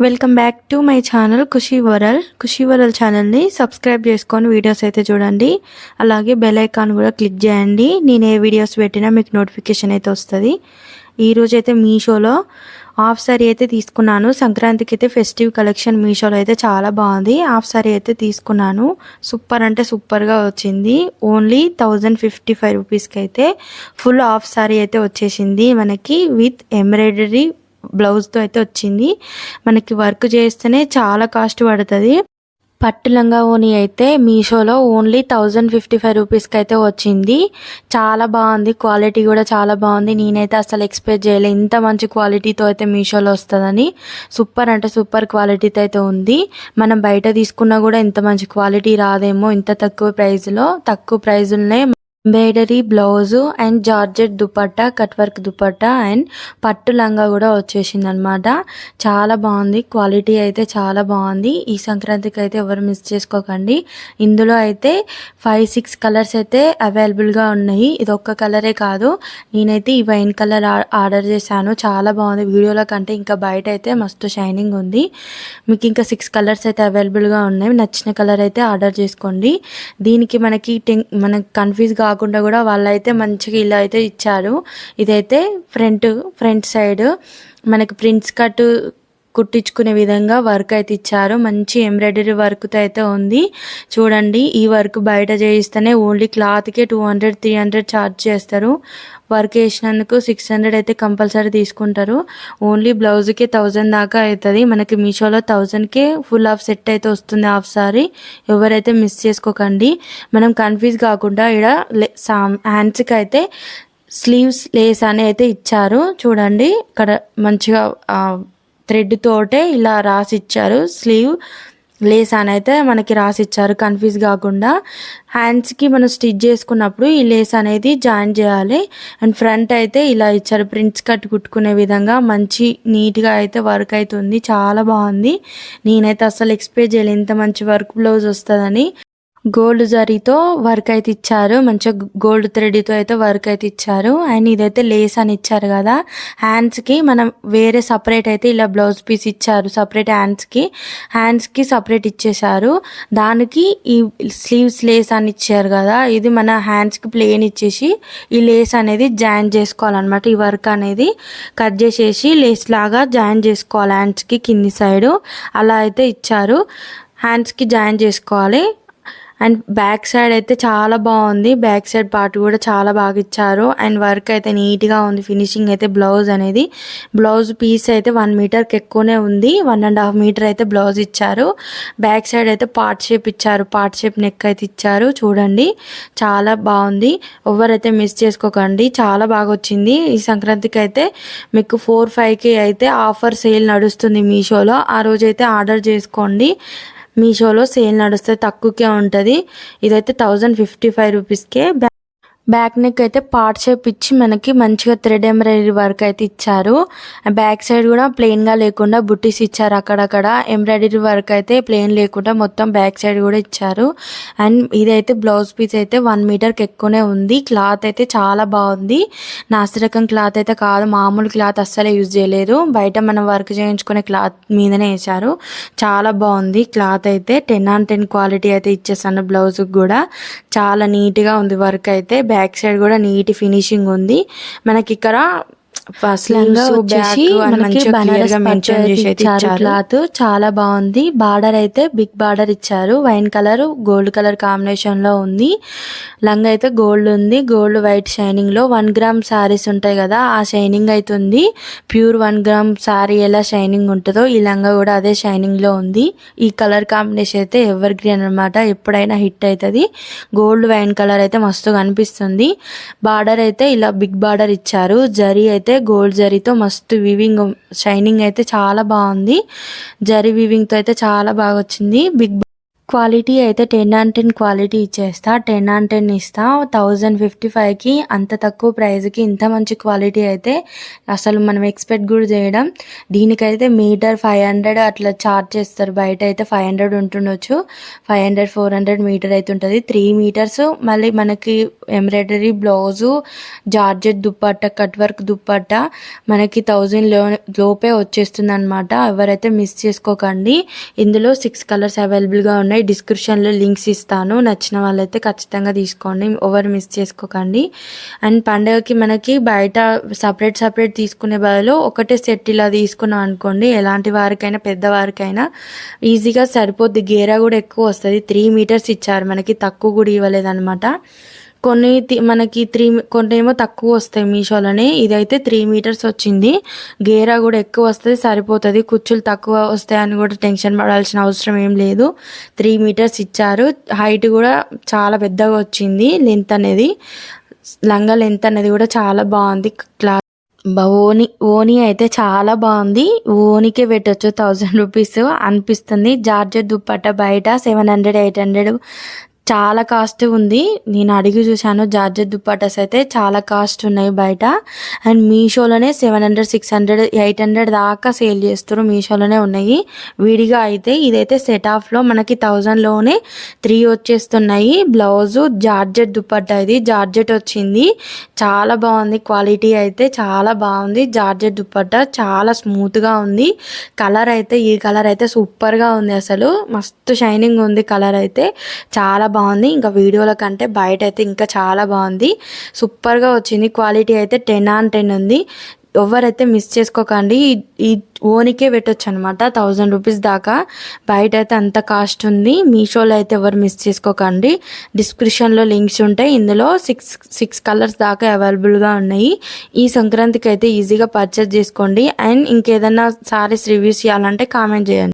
Welcome back to my channel Khushi world ఛానల్ని subscribe చేసుకొని videos అయితే చూడండి. అలాగే బెల్ ఐకాన్ కూడా క్లిక్ చేయండి. నేను ఏ వీడియోస్ పెట్టినా మీకు నోటిఫికేషన్ అయితే వస్తుంది. ఈరోజు అయితే మీషోలో హాఫ్ సారీ అయితే తీసుకున్నాను. సంక్రాంతికి అయితే ఫెస్టివ్ కలెక్షన్ మీషోలో అయితే చాలా బాగుంది. హాఫ్ సారీ అయితే తీసుకున్నాను. సూపర్ అంటే సూపర్గా వచ్చింది. ఓన్లీ 1055 రూపీస్కి అయితే ఫుల్ హాఫ్ సారీ అయితే వచ్చేసింది మనకి. విత్ ఎంబ్రాయిడరీ బ్లౌజ్తో అయితే వచ్చింది. మనకి వర్క్ చేస్తేనే చాలా కాస్ట్ పడుతుంది. పట్టు లంగా ఓని అయితే మీషోలో ఓన్లీ 1055 రూపీస్కి అయితే వచ్చింది. చాలా బాగుంది, క్వాలిటీ కూడా చాలా బాగుంది. నేనైతే అసలు ఎక్స్పెక్ట్ చేయలేదు ఇంత మంచి క్వాలిటీతో అయితే మీషోలో వస్తుందని. సూపర్ అంటే సూపర్ క్వాలిటీతో అయితే ఉంది. మనం బయట తీసుకున్నా కూడా ఇంత మంచి క్వాలిటీ రాదేమో ఇంత తక్కువ ప్రైజులనే. Embroidery blouse and georgette dupatta, cut work dupatta and పట్టు లంగా కూడా వచ్చేసింది అనమాట. చాలా బాగుంది, క్వాలిటీ అయితే చాలా బాగుంది. ఈ సంక్రాంతికి అయితే ఎవరు మిస్ చేసుకోకండి. ఇందులో అయితే 5-6 కలర్స్ అయితే అవైలబుల్గా ఉన్నాయి. ఇది ఒక్క కలరే కాదు. నేనైతే ఈ వైన్ కలర్ ఆర్డర్ చేశాను. చాలా బాగుంది. వీడియోలో కంటే ఇంకా బయట అయితే మస్తు షైనింగ్ ఉంది. మీకు ఇంకా 6 కలర్స్ అయితే అవైలబుల్గా ఉన్నాయి. నచ్చిన కలర్ అయితే ఆర్డర్ చేసుకోండి. దీనికి మనకి కన్ఫ్యూజ్ కాకుండా కూడా వాళ్ళైతే మంచిగా ఇలా అయితే ఇచ్చారు. ఇదైతే ఫ్రంట్ సైడ్ మనకి ప్రింట్స్ కట్ కుట్టించుకునే విధంగా వర్క్ అయితే ఇచ్చారు. మంచి ఎంబ్రాయిడరీ వర్క్తో అయితే ఉంది. చూడండి, ఈ వర్క్ బయట చేయిస్తేనే ఓన్లీ క్లాత్కే 200-300 ఛార్జ్ చేస్తారు. వర్క్ వేసినందుకు 600 అయితే కంపల్సరీ తీసుకుంటారు. ఓన్లీ బ్లౌజ్కి 1000 దాకా అవుతుంది. మనకి మీషోలో 1000కే ఫుల్ హాఫ్ సెట్ అయితే వస్తుంది. హాఫ్ సారీ ఎవరైతే మిస్ చేసుకోకండి. మనం కన్ఫ్యూజ్ కాకుండా ఇక్కడ హ్యాండ్స్కి అయితే స్లీవ్స్ లేస్ అని అయితే ఇచ్చారు. చూడండి, ఇక్కడ మంచిగా థ్రెడ్ తోటే ఇలా రాసి ఇచ్చారు. స్లీవ్ లేస్ అని అయితే మనకి రాసి ఇచ్చారు. కన్ఫ్యూజ్ కాకుండా హ్యాండ్స్కి మనం స్టిచ్ చేసుకున్నప్పుడు ఈ లేస్ అనేది జాయిన్ చేయాలి. అండ్ ఫ్రంట్ అయితే ఇలా ఇచ్చారు. ప్రింట్స్ కట్ కుట్టుకునే విధంగా మంచి నీట్గా అయితే వర్క్ అవుతుంది. చాలా బాగుంది. నేనైతే అసలు ఎక్స్పెక్ట్ చేయలేదు ఇంత మంచి వర్క్ బ్లౌజ్ వస్తుందని. గోల్డ్ జరీతో వర్క్ అయితే ఇచ్చారు. మంచిగా గోల్డ్ థ్రెడ్తో అయితే వర్క్ అయితే ఇచ్చారు. అండ్ ఇదైతే లేస్ అని ఇచ్చారు కదా, హ్యాండ్స్కి మనం వేరే సపరేట్ అయితే ఇలా బ్లౌజ్ పీస్ ఇచ్చారు. సపరేట్ హ్యాండ్స్కి సపరేట్ ఇచ్చేసారు. దానికి ఈ స్లీవ్స్ లేస్ అని ఇచ్చారు కదా, ఇది మన హ్యాండ్స్కి ప్లేన్ ఇచ్చేసి ఈ లేస్ అనేది జాయిన్ చేసుకోవాలన్నమాట. ఈ వర్క్ అనేది కట్ చేసేసి లేస్ లాగా జాయిన్ చేసుకోవాలి హ్యాండ్స్కి కింది సైడు. అలా అయితే ఇచ్చారు. హ్యాండ్స్కి జాయిన్ చేసుకోవాలి. అండ్ బ్యాక్ సైడ్ అయితే చాలా బాగుంది. బ్యాక్ సైడ్ పార్ట్ కూడా చాలా బాగా ఇచ్చారు. అండ్ వర్క్ అయితే నీట్గా ఉంది. ఫినిషింగ్ అయితే బ్లౌజ్ పీస్ అయితే 1 మీటర్కి ఎక్కువనే ఉంది. 1.5 మీటర్ అయితే బ్లౌజ్ ఇచ్చారు. బ్యాక్ సైడ్ అయితే పార్ట్ షేప్ ఇచ్చారు. పార్ట్ షేప్ నెక్ అయితే ఇచ్చారు. చూడండి, చాలా బాగుంది. ఎవరైతే మిస్ చేసుకోకండి, చాలా బాగా వచ్చింది. ఈ సంక్రాంతికి అయితే మీకు 4-5కి అయితే ఆఫర్ సేల్ నడుస్తుంది మీషోలో. ఆ రోజు అయితే ఆర్డర్ చేసుకోండి. మీషోలో సేల్ నడుస్తే తక్కువకే ఉంటుంది. ఇదైతే 1055 రూపీస్కే. బ్యాక్ నెక్ అయితే పార్ట్ షేప్ ఇచ్చి మనకి మంచిగా థ్రెడ్ ఎంబ్రాయిడరీ వర్క్ అయితే ఇచ్చారు. బ్యాక్ సైడ్ కూడా ప్లెయిన్గా లేకుండా బుట్టీస్ ఇచ్చారు. అక్కడక్కడ ఎంబ్రాయిడరీ వర్క్ అయితే ప్లెయిన్ లేకుండా మొత్తం బ్యాక్ సైడ్ కూడా ఇచ్చారు. అండ్ ఇదైతే బ్లౌజ్ పీస్ అయితే 1 మీటర్కి ఎక్కువనే ఉంది. క్లాత్ అయితే చాలా బాగుంది. నాసిరకం క్లాత్ అయితే కాదు, మామూలు క్లాత్ అస్సలే యూజ్ చేయలేదు. బయట మనం వర్క్ చేయించుకునే క్లాత్ మీదనే వేశారు. చాలా బాగుంది క్లాత్ అయితే. 10/10 క్వాలిటీ అయితే ఇచ్చేసాను. బ్లౌజ్కి కూడా చాలా నీట్గా ఉంది వర్క్ అయితే. బ్యాక్ సైడ్ కూడా నీట్ ఫినిషింగ్ ఉంది. మనకి ఇక్కడ క్లాత్ చాలా బాగుంది. బార్డర్ అయితే బిగ్ బార్డర్ ఇచ్చారు. Wine colour gold colour combination లో ఉంది. లంగా అయితే గోల్డ్ ఉంది. గోల్డ్ వైట్ షైనింగ్ లో 1 గ్రామ్ సారీస్ ఉంటాయి కదా, ఆ షైనింగ్ అయితే ఉంది. ప్యూర్ 1 గ్రామ్ సారీ ఎలా షైనింగ్ ఉంటుందో ఈ లంగా కూడా అదే షైనింగ్ లో ఉంది. ఈ కలర్ కాంబినేషన్ అయితే ఎవర్ గ్రీన్ అనమాట, ఎప్పుడైనా హిట్ అవుతుంది. గోల్డ్ వైన్ కలర్ అయితే మస్తు కనిపిస్తుంది. బార్డర్ అయితే ఇలా బిగ్ బార్డర్ ఇచ్చారు. జరీ అయితే గోల్డ్ జరీతో మస్తు వివింగ్ షైనింగ్ అయితే చాలా బాగుంది. జరీ వివింగ్ తో అయితే చాలా బాగా వచ్చింది. బిగ్ క్వాలిటీ అయితే 10/10 క్వాలిటీ ఇచ్చేస్తా. 10/10 ఇస్తా. 1055కి అంత తక్కువ ప్రైస్కి ఇంత మంచి క్వాలిటీ అయితే అసలు మనం ఎక్స్పెక్ట్ కూడా చేయడం. దీనికైతే మీటర్ 500 అట్లా ఛార్జ్ చేస్తారు. బయట అయితే 500 ఉంటుండొచ్చు. 500 400 మీటర్ అయితే ఉంటుంది. 3 మీటర్స్. మళ్ళీ మనకి embroidery blouse, georgette dupatta, cut work dupatta మనకి 1000 లోపే వచ్చేస్తుంది అనమాట. ఎవరైతే మిస్ చేసుకోకండి. ఇందులో 6 కలర్స్ అవైలబుల్గా ఉన్నాయి. డిస్క్రిప్షన్లో లింక్స్ ఇస్తాను. నచ్చిన వాళ్ళైతే ఖచ్చితంగా తీసుకోండి. ఎవరు మిస్ చేసుకోకండి. అండ్ పండగకి మనకి బయట సపరేట్ తీసుకునే బదులు ఒకటే సెట్ ఇలా తీసుకున్నాం అనుకోండి, ఎలాంటి వారికైనా పెద్దవారికైనా ఈజీగా సరిపోద్ది. గేరా కూడా ఎక్కువ వస్తుంది. 3 మీటర్స్ ఇచ్చారు మనకి, తక్కువ కూడా ఇవ్వలేదన్నమాట. మనకి కొన్ని ఏమో తక్కువ వస్తాయి మీషోలోనే. ఇదైతే 3 మీటర్స్ వచ్చింది. గేరా కూడా ఎక్కువ వస్తుంది, సరిపోతుంది. కుచ్చులు తక్కువ వస్తాయని కూడా టెన్షన్ పడాల్సిన అవసరం ఏం లేదు. 3 మీటర్స్ ఇచ్చారు. హైట్ కూడా చాలా పెద్దగా వచ్చింది. లెంత్ అనేది, లంగా లెంత్ అనేది కూడా చాలా బాగుంది. ఓనీ అయితే చాలా బాగుంది. ఓనీకే పెట్టచ్చు 1000 రూపీస్ అనిపిస్తుంది. జార్జెట్ దుప్పట్ట బయట 700 800 చాలా కాస్ట్ ఉంది. నేను అడిగి చూశాను. జార్జెట్ దుప్పటాస్ అయితే చాలా కాస్ట్ ఉన్నాయి బయట. అండ్ మీషోలోనే 700 600 800 దాకా సేల్ చేస్తారు. మీషోలోనే ఉన్నాయి విడిగా. అయితే ఇదైతే సెట్ ఆఫ్లో మనకి 1000లోనే 3 వచ్చేస్తున్నాయి. బ్లౌజు జార్జెట్ దుప్పట్టా, ఇది జార్జెట్ వచ్చింది. చాలా బాగుంది. క్వాలిటీ అయితే చాలా బాగుంది. జార్జెట్ దుప్పట్టా చాలా స్మూత్గా ఉంది. కలర్ అయితే ఈ కలర్ అయితే సూపర్గా ఉంది. అసలు మస్తు షైనింగ్ ఉంది. కలర్ అయితే చాలా బాగుంది. ఇంకా వీడియోల కంటే బయట అయితే ఇంకా చాలా బాగుంది. సూపర్గా వచ్చింది. క్వాలిటీ అయితే 10/10 ఉంది. ఎవరైతే మిస్ చేసుకోకండి. ఈ ఓనికే పెట్టొచ్చు అనమాట 1000 రూపీస్ దాకా. బయట అయితే అంత కాస్ట్ ఉంది. మీషోలో అయితే ఎవరు మిస్ చేసుకోకండి. డిస్క్రిప్షన్లో లింక్స్ ఉంటాయి. ఇందులో 6 కలర్స్ దాకా అవైలబుల్గా ఉన్నాయి. ఈ సంక్రాంతికి అయితే ఈజీగా పర్చేస్ చేసుకోండి. అండ్ ఇంకేదన్నా సారీస్ రివ్యూస్ చేయాలంటే కామెంట్ చేయండి.